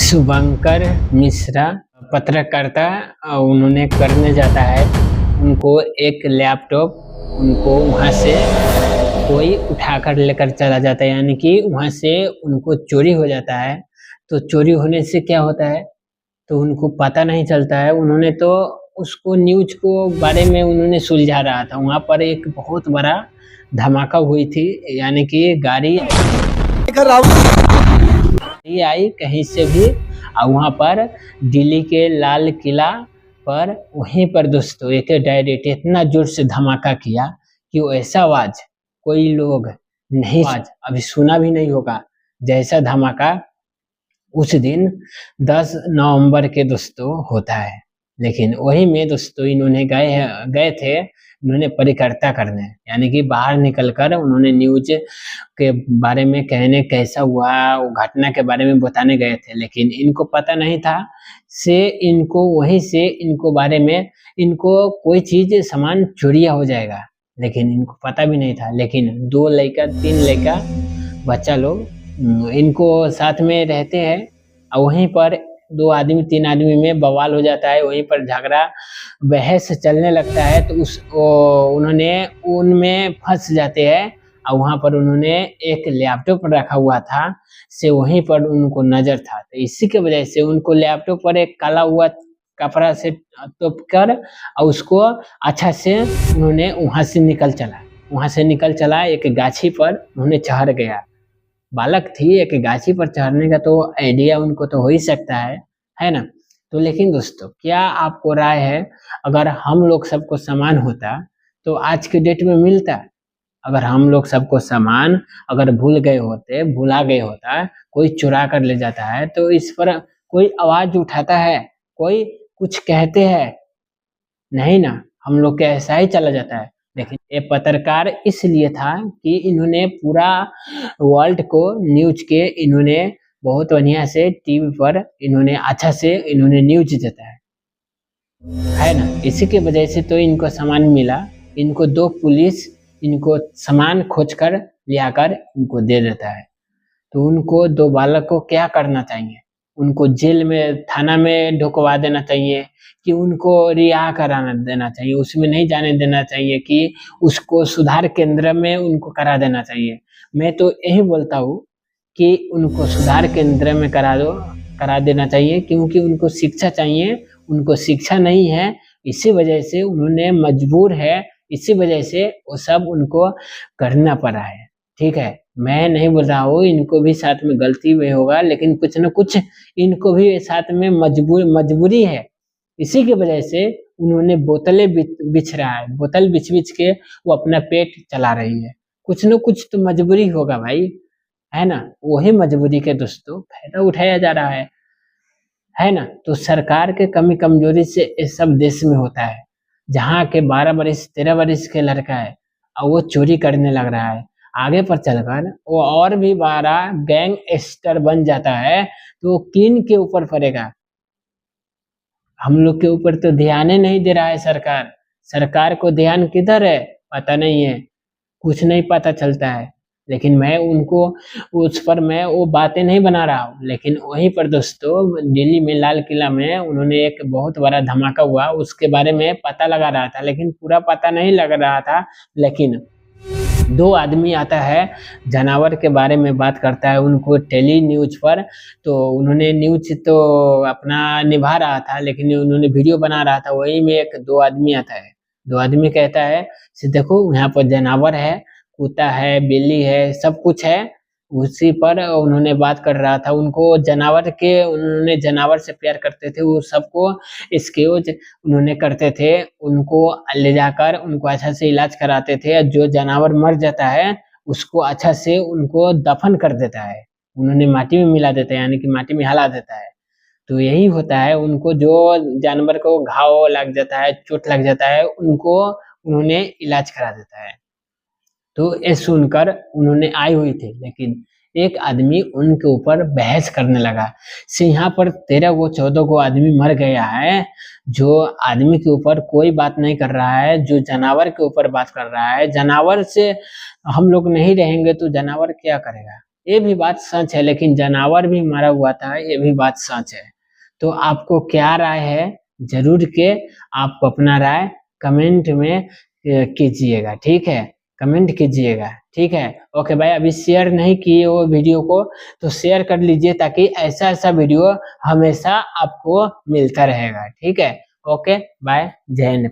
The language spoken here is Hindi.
शुभंकर मिश्रा पत्रकारिता उन्होंने करने जाता है। उनको एक लैपटॉप उनको वहाँ से कोई उठाकर लेकर चला जाता है, यानी कि वहाँ से उनको चोरी हो जाता है। तो चोरी होने से क्या होता है तो उनको पता नहीं चलता है। उन्होंने तो उसको न्यूज को बारे में उन्होंने सुलझा रहा था। वहाँ पर एक बहुत बड़ा धमाका हुई थी, यानी कि गाड़ी आई कहीं से भी, और वहाँ पर दिल्ली के लाल किला पर वहीं पर दोस्तों एक डायरेक्ट इतना जोर से धमाका किया कि वैसा आवाज कोई लोग नहीं आज अभी सुना भी नहीं होगा जैसा धमाका उस दिन 10 नवंबर के दोस्तों होता है। लेकिन वही में दोस्तों इन्होंने गए थे उन्होंने परिकर्ता करने, यानी कि बाहर निकलकर उन्होंने न्यूज के बारे में कहने कैसा हुआ वो घटना के बारे में बताने गए थे। लेकिन इनको पता नहीं था से इनको वहीं से इनको बारे में इनको कोई चीज सामान चोरिया हो जाएगा, लेकिन इनको पता भी नहीं था। लेकिन 2 लड़का 3 लड़का बच्चा लोग इनको साथ में रहते हैं, और वहीं पर 2 आदमी 3 आदमी में बवाल हो जाता है। वहीं पर झगड़ा बहस चलने लगता है, तो उन्होंने उनमें फंस जाते हैं। और वहाँ पर उन्होंने एक लैपटॉप रखा हुआ था से वहीं पर उनको नजर था, तो इसी के वजह से उनको लैपटॉप पर एक काला हुआ कपड़ा से तोप कर और उसको अच्छा से उन्होंने वहां से निकल चला एक गाछी पर उन्होंने चढ़ गया। बालक थी, एक गाछी पर चढ़ने का तो आइडिया उनको तो हो ही सकता है ना। तो लेकिन दोस्तों क्या आपको राय है, अगर हम लोग सबको समान होता तो आज के डेट में मिलता? अगर हम लोग सबको सामान अगर भुला गए होता, कोई चुरा कर ले जाता है तो इस पर कोई आवाज उठाता है, कोई कुछ कहते हैं? नहीं ना, हम लोग के ऐसा ही चला जाता है। लेकिन ये पत्रकार इसलिए था कि इन्होंने पूरा वर्ल्ड को न्यूज के इन्होंने बहुत बढ़िया से टीवी पर इन्होंने अच्छा से इन्होंने न्यूज देता है ना। इसी के वजह से तो इनको सामान मिला। इनको 2 पुलिस इनको सामान खोज कर लियाकर इनको दे देता है। तो उनको 2 बालक को क्या करना चाहिए? उनको जेल में थाना में ढुकवा देना चाहिए कि उनको रिहा कराना देना चाहिए, उसमें नहीं जाने देना चाहिए कि उसको सुधार केंद्र में उनको करा देना चाहिए। मैं तो यही बोलता हूँ कि उनको सुधार केंद्र में करा देना चाहिए, क्योंकि उनको शिक्षा चाहिए, उनको शिक्षा नहीं है। इसी वजह से उन्होंने मजबूर है, इसी वजह से वो सब उनको करना पड़ा है। ठीक है, मैं नहीं बोल रहा हूँ इनको भी साथ में गलती में होगा, लेकिन कुछ न कुछ इनको भी साथ में मजबूरी है। इसी की वजह से उन्होंने बोतलें बिछ रहा है, बोतल बिछ के वो अपना पेट चला रही है। कुछ न कुछ तो मजबूरी होगा भाई, है ना। वही मजबूरी के दोस्तों फायदा उठाया जा रहा है ना। तो सरकार के कमी कमजोरी से ये सब देश में होता है। जहाँ के 12 वर्ष 13 वर्ष के लड़का है और वो चोरी करने लग रहा है, आगे पर चलकर वो और भी 12 गैंगस्टर बन जाता है, तो किन के ऊपर पड़ेगा? हम लोग के ऊपर तो ध्यान ही नहीं दे रहा है सरकार को ध्यान किधर है पता नहीं है, कुछ नहीं पता चलता है। लेकिन मैं उनको उस पर मैं वो बातें नहीं बना रहा हूँ। लेकिन वहीं पर दोस्तों दिल्ली में लाल किला में उन्होंने एक बहुत बड़ा धमाका हुआ, उसके बारे में पता लगा रहा था, लेकिन पूरा पता नहीं लग रहा था। लेकिन 2 आदमी आता है, जानवर के बारे में बात करता है उनको टेली न्यूज पर। तो उन्होंने न्यूज तो अपना निभा रहा था, लेकिन उन्होंने वीडियो बना रहा था। वही में एक 2 आदमी आता है, 2 आदमी कहता है से देखो यहाँ पर जानवर है, कुत्ता है, बिल्ली है, सब कुछ है। उसी पर उन्होंने बात कर रहा था। उन्होंने जानवर से प्यार करते थे, वो सबको एक्सक्यूज उन्होंने करते थे, उनको ले जाकर उनको अच्छा से इलाज कराते थे। जो जानवर मर जाता है उसको अच्छा से उनको दफन कर देता है, उन्होंने माटी में मिला देता है, यानी कि माटी में हिला देता है। तो यही होता है, उनको जो जानवर को घाव लग जाता है, चोट लग जाता है, उनको उन्होंने इलाज करा देता है। तो ये सुनकर उन्होंने आई हुई थी, लेकिन एक आदमी उनके ऊपर बहस करने लगा से यहाँ पर 13 को 14 को आदमी मर गया है, जो आदमी के ऊपर कोई बात नहीं कर रहा है, जो जानवर के ऊपर बात कर रहा है। जानवर से हम लोग नहीं रहेंगे तो जानवर क्या करेगा? ये भी बात सच है, लेकिन जानवर भी मरा हुआ था, ये भी बात सच है। तो आपको क्या राय है, जरूर के आप अपना राय कमेंट में कीजिएगा, ठीक है, कमेंट कीजिएगा, ठीक है। ओके भाई, अभी शेयर नहीं किए वो वीडियो को तो शेयर कर लीजिए, ताकि ऐसा ऐसा वीडियो हमेशा आपको मिलता रहेगा, ठीक है। ओके बाय, जय हिंद।